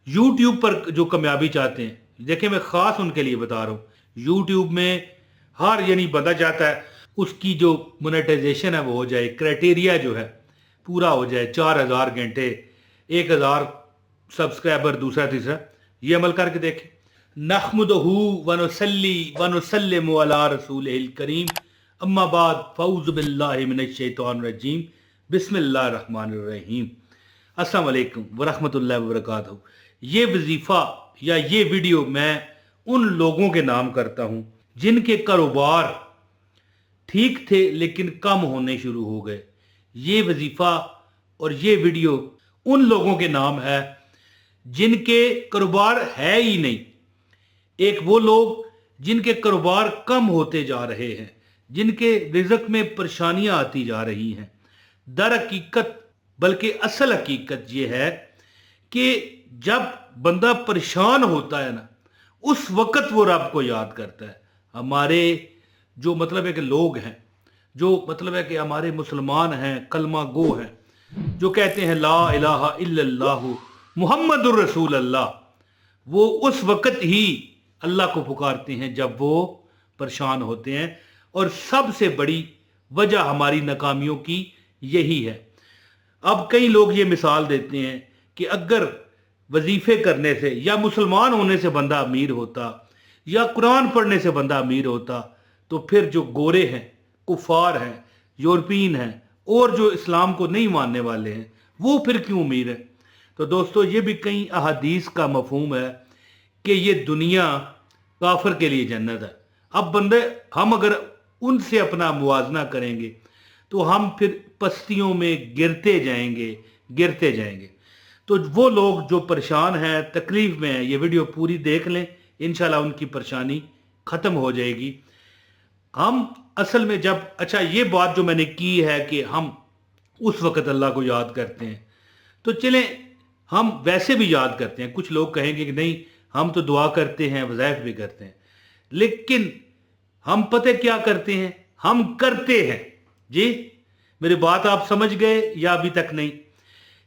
YouTube पर जो कामयाबी चाहते हैं, देखें मैं ख़ास उनके लिए बता रहा हूँ। यूट्यूब में हर यानी बंदा चाहता है उसकी जो मोनेटाइजेशन है वो हो जाए, क्राइटेरिया जो है पूरा हो जाए, 4000 घंटे, 1000 सब्सक्राइबर, दूसरा तीसरा, ये अमल करके देखें। नहमदहू वनुसल्ली वनुसल्लिमु अला रसूलिहिल करीम, अम्मा बाद, फ़ऊज़ु बिल्लाहि मिनश शैतानिर रजीम, बिस्मिल्लाहिर रहमानिर रहीम। अस्सलाम वालेकुम वरहमतुल्लाहि वबरकातुहू। ये वजीफ़ा या ये वीडियो मैं उन लोगों के नाम करता हूँ जिनके कारोबार ठीक थे लेकिन कम होने शुरू हो गए। ये वजीफ़ा और ये वीडियो उन लोगों के नाम है जिनके कारोबार है ही नहीं। एक वो लोग जिनके कारोबार कम होते जा रहे हैं, जिनके रिज़्क़ में परेशानियां आती जा रही हैं। दर हकीकत, बल्कि असल हकीकत ये है कि जब बंदा परेशान होता है ना, उस वक़्त वो रब को याद करता है। हमारे जो मतलब है कि लोग हैं, जो मतलब है कि हमारे मुसलमान हैं, कलमा गो हैं, जो कहते हैं ला इलाहा इल्लल्लाहु मुहम्मदुर रसूल अल्लाह, वो उस वक़्त ही अल्लाह को पुकारते हैं जब वो परेशान होते हैं। और सबसे बड़ी वजह हमारी नाकामियों की यही है। अब कई लोग ये मिसाल देते हैं कि अगर वजीफ़े करने से या मुसलमान होने से बंदा अमीर होता या कुरान पढ़ने से बंदा अमीर होता, तो फिर जो गोरे हैं, कुफार हैं, यूरोपियन हैं और जो इस्लाम को नहीं मानने वाले हैं, वो फिर क्यों अमीर है। तो दोस्तों, ये भी कई अहादीस का मफहूम है कि ये दुनिया काफिर के लिए जन्नत है। अब बंदे, हम अगर उनसे अपना मुवाजना करेंगे तो हम फिर पस्तियों में गिरते जाएंगे, गिरते जाएंगे। तो वो लोग जो परेशान हैं, तकलीफ में हैं, ये वीडियो पूरी देख लें, इंशाल्लाह उनकी परेशानी ख़त्म हो जाएगी। हम असल में जब, अच्छा ये बात जो मैंने की है कि हम उस वक़्त अल्लाह को याद करते हैं, तो चलें हम वैसे भी याद करते हैं। कुछ लोग कहेंगे कि नहीं, हम तो दुआ करते हैं, वज़ाइफ भी करते हैं, लेकिन हम पता क्या करते हैं, हम करते हैं। जी, मेरी बात आप समझ गए या अभी तक नहीं?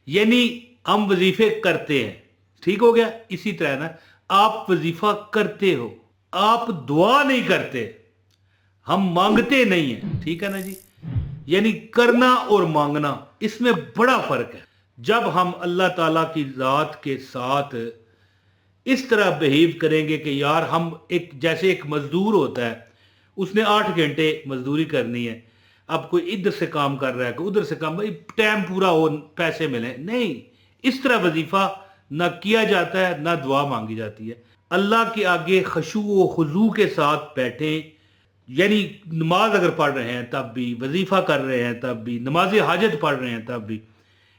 यानी हम वजीफे करते हैं, ठीक हो गया। इसी तरह ना, आप वजीफा करते हो, आप दुआ नहीं करते, हम मांगते नहीं हैं, ठीक है ना जी। यानी करना और मांगना, इसमें बड़ा फर्क है। जब हम अल्लाह ताला की ज़ात के साथ इस तरह बिहेव करेंगे कि यार, हम एक जैसे एक मजदूर होता है, उसने 8 घंटे मजदूरी करनी है, अब कोई इधर से काम कर रहा है, कोई उधर से काम, भाई टाइम पूरा हो, पैसे मिले, नहीं। इस तरह वजीफा ना किया जाता है, ना दुआ मांगी जाती है। अल्लाह के आगे खशू व खुजू के साथ बैठे, यानी नमाज अगर पढ़ रहे हैं तब भी, वजीफा कर रहे हैं तब भी, नमाज हाजत पढ़ रहे हैं तब भी,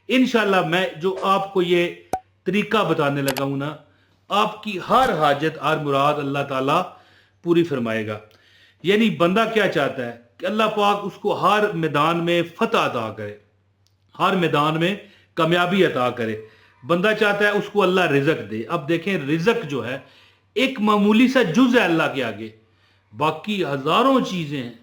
इंशाल्लाह मैं जो आपको ये तरीका बताने लगा हूं ना, आपकी हर हाजत, हर मुराद अल्लाह ताला पूरी फरमाएगा। यानी बंदा क्या चाहता है कि अल्लाह पाक उसको हर मैदान में फतह अता करे, हर मैदान में कामयाबी अता करे। बंदा चाहता है उसको अल्लाह रिज़्क़ दे। अब देखें, रिज़्क़ जो है एक मामूली सा जुज़ है अल्लाह के आगे, बाकी हज़ारों चीज़ें हैं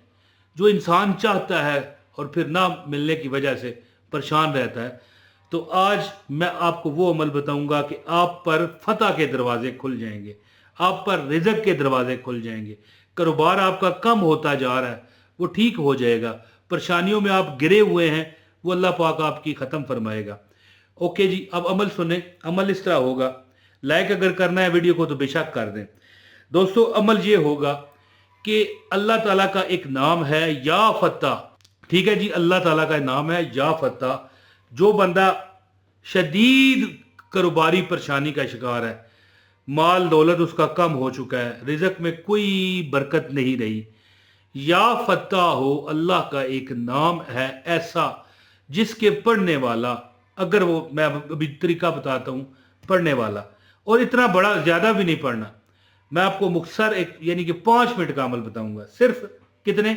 जो इंसान चाहता है और फिर ना मिलने की वजह से परेशान रहता है। तो आज मैं आपको वो अमल बताऊंगा कि आप पर फतह के दरवाजे खुल जाएंगे, आप पर रिज़्क़ के दरवाजे खुल जाएंगे। कारोबार आपका कम होता जा रहा है, वो ठीक हो जाएगा। परेशानियों में आप गिरे हुए हैं, वो अल्लाह पाक आपकी ख़त्म फरमाएगा। ओके जी, अब अमल सुने। अमल इस तरह होगा, लाइक अगर करना है वीडियो को तो बेशक कर दें। दोस्तों, अमल ये होगा कि अल्लाह ताला का एक नाम है या फत्ता, ठीक है जी, अल्लाह ताला का नाम है या फत्ता। जो बंदा शदीद कारोबारी परेशानी का शिकार है, माल दौलत उसका कम हो चुका है, रिज़्क़ में कोई बरकत नहीं रही, या फत्ता हो, अल्लाह का एक नाम है ऐसा जिसके पढ़ने वाला, अगर वो, मैं अभी तरीका बताता हूँ पढ़ने वाला, और इतना बड़ा ज़्यादा भी नहीं पढ़ना, मैं आपको मुख्तसर एक यानी कि 5 मिनट का अमल बताऊंगा। सिर्फ कितने?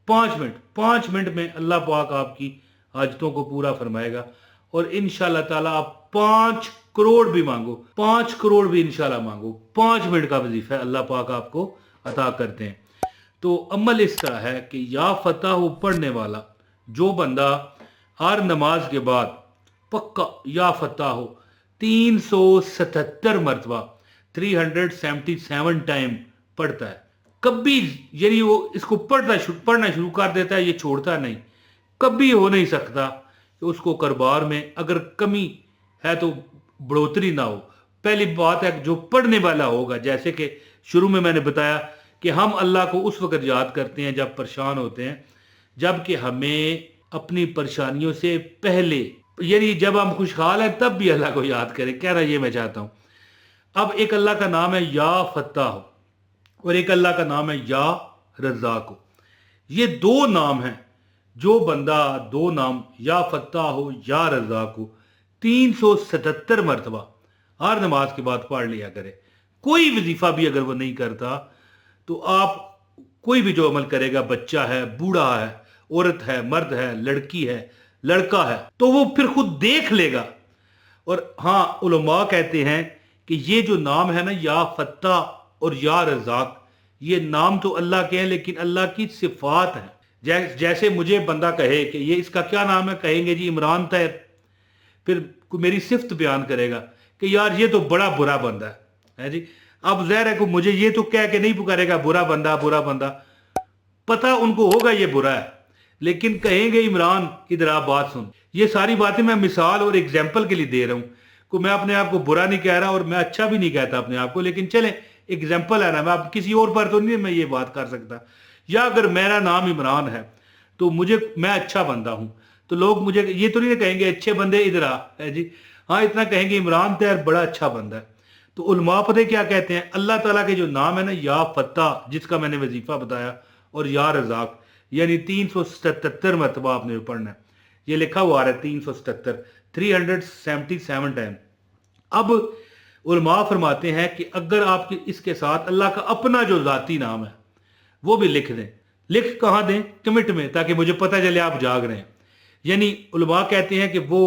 5 मिनट। 5 मिनट में अल्लाह पाक आपकी हाजतों को पूरा फरमाएगा और इंशाल्लाह ताला आप 5 करोड़ भी मांगो, 5 करोड़ भी इंशाल्लाह मांगो, 5 मिनट का वजीफा है, अल्लाह पाक आपको अता करते हैं। तो अमल इस तरह है कि या फतह हो पढ़ने वाला, जो बंदा हर नमाज के बाद पक्का या फतह हो 377 मरतबा 377 टाइम पढ़ता है। कभी यानी वो इसको पढ़ना शुरू कर देता है, ये छोड़ता नहीं। कभी हो नहीं सकता कि उसको कारोबार में अगर कमी है तो बढ़ोतरी ना हो। पहली बात है जो पढ़ने वाला होगा, जैसे कि शुरू में मैंने बताया कि हम अल्लाह को उस वक्त याद करते हैं जब परेशान होते हैं, जबकि हमें अपनी परेशानियों से पहले, यानी जब हम खुशहाल हैं तब भी अल्लाह को याद करें, कहना ये मैं चाहता हूँ। अब एक अल्लाह का नाम है या फत्ताह और एक अल्लाह का नाम है या रज़्ज़ाक़। ये दो नाम हैं। जो बंदा दो नाम या फत्ताह हो या रज़्ज़ाक़ हो 377 मरतबा हर नमाज के बाद पढ़ लिया करे। कोई वजीफा भी अगर वो नहीं करता तो आप कोई भी जो अमल करेगा, बच्चा है, बूढ़ा है, औरत है, मर्द है, लड़की है, लड़का है, तो वो फिर खुद देख लेगा। और हाँ, उलमा कहते हैं कि ये जो नाम है ना, या फत्ता और या रज़्ज़ाक़, ये नाम तो अल्लाह के हैं लेकिन अल्लाह की सिफात है। जैसे मुझे बंदा कहे कि ये इसका क्या नाम है, कहेंगे जी इमरान तैर, फिर मेरी सिफ्त बयान करेगा कि यार ये तो बड़ा बुरा बंदा है जी। अब ज़ाहिर है को मुझे ये तो कह के नहीं पुकारेगा बुरा बंदा बुरा बंदा, पता उनको होगा ये बुरा है, लेकिन कहेंगे इमरान इधर आप बात सुन। ये सारी बातें मैं मिसाल और एग्जाम्पल के लिए दे रहा हूँ, को मैं अपने आप को बुरा नहीं कह रहा और मैं अच्छा भी नहीं कहता अपने आप को, लेकिन चलें एग्जाम्पल है ना, मैं आप किसी और पर तो नहीं मैं ये बात कर सकता। या अगर मेरा नाम इमरान है तो मैं अच्छा बंदा हूं, तो लोग मुझे ये तो नहीं कहेंगे अच्छे बंदे इधर आ है जी, हाँ इतना कहेंगे इमरान तो यार बड़ा अच्छा बंदा है। तो उलमा पता क्या कहते हैं, अल्लाह ताला के जो नाम है ना, या फत्ता जिसका मैंने वजीफा बताया और या रज़्ज़ाक़, यानी 377 मरतबा आपने पढ़ना है। ये लिखा हुआ है 377 377 टाइम। अब उलमा फरमाते हैं कि अगर आपके इसके साथ अल्लाह का अपना जो ज़ाती नाम है वो भी लिख दें। लिख कहाँ दें? कमिट में, ताकि मुझे पता चले आप जाग रहे हैं। यानी उलमा कहते हैं कि वो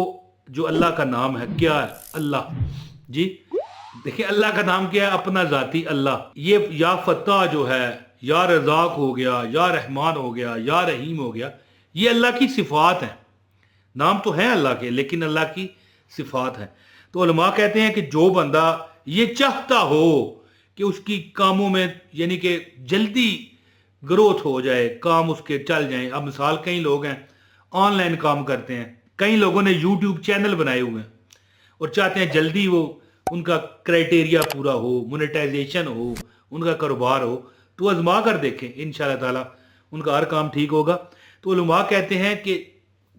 जो अल्लाह का नाम है, क्या है? अल्लाह जी। देखिए अल्लाह का नाम क्या है? अपना ज़ाती अल्लाह। ये या फत्ता जो है, या रज़्ज़ाक़ हो गया, या रहमान हो गया, या रहीम हो गया, ये अल्लाह की सिफात है। नाम तो है अल्लाह के लेकिन अल्लाह की सिफात है। तो उलमा कहते हैं कि जो बंदा ये चाहता हो कि उसकी कामों में यानी कि जल्दी ग्रोथ हो जाए, काम उसके चल जाएं। अब मिसाल कई लोग हैं ऑनलाइन काम करते हैं, कई लोगों ने यूट्यूब चैनल बनाए हुए हैं और चाहते हैं जल्दी वो उनका क्राइटेरिया पूरा हो, मोनेटाइजेशन हो, उनका कारोबार हो, तो आजमा कर देखें, इंशाल्लाह ताला उनका हर काम ठीक होगा। तो उलमा कहते हैं कि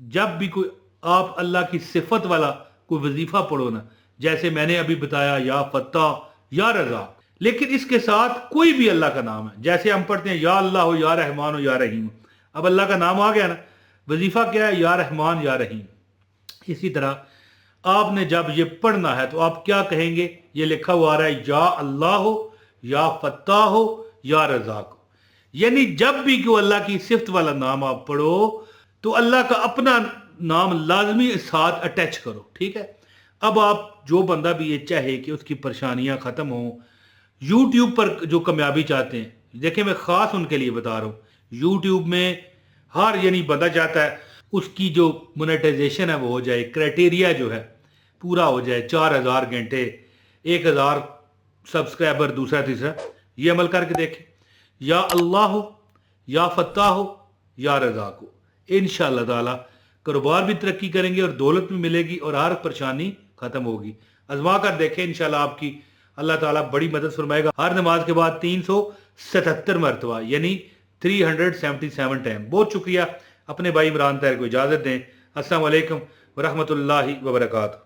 जब भी कोई आप अल्लाह की सिफत वाला कोई वजीफा पढ़ो ना, जैसे मैंने अभी बताया या फत्ता या रज़्ज़ाक़, लेकिन इसके साथ कोई भी अल्लाह का नाम है, जैसे हम पढ़ते हैं या अल्लाह हो, या रहमान हो, या रहीम। अब अल्लाह का नाम आ गया ना, वजीफा क्या है? या रहमान या रहीम। इसी तरह आपने जब ये पढ़ना है तो आप क्या कहेंगे? ये लिखा हुआ आ रहा है या अल्लाह हो, या फत्ता हो, या रज़्ज़ाक़ हो। यानी जब भी कोई अल्लाह की सिफ्त वाला नाम आप पढ़ो तो अल्लाह का अपना नाम लाजमी साथ अटैच करो, ठीक है। अब आप जो बंदा भी ये चाहे कि उसकी परेशानियां खत्म हो, यूट्यूब पर जो कामयाबी चाहते हैं, देखिए मैं खास उनके लिए बता रहा हूँ। यूट्यूब में हर यानी बंदा चाहता है उसकी जो मोनेटाइजेशन है वो हो जाए, क्राइटेरिया जो है पूरा हो जाए, 4000 घंटे, 1000 सब्सक्राइबर, दूसरा तीसरा, ये अमल करके देखें। या अल्लाह हो, या फत्ता हो, या रज़्ज़ाक़ हो, इंशाअल्लाह ताला कारोबार भी तरक्की करेंगे और दौलत भी मिलेगी और हर परेशानी खत्म होगी। आजमा कर देखें, इंशाल्लाह आपकी अल्लाह ताला बड़ी मदद फरमाएगा। हर नमाज के बाद 377 मरतबा यानी 377 टाइम। बहुत शुक्रिया। अपने भाई इमरान तैर को इजाज़त दें। अस्सलाम वालेकुम व रहमतुल्लाहि व बरकातुहू।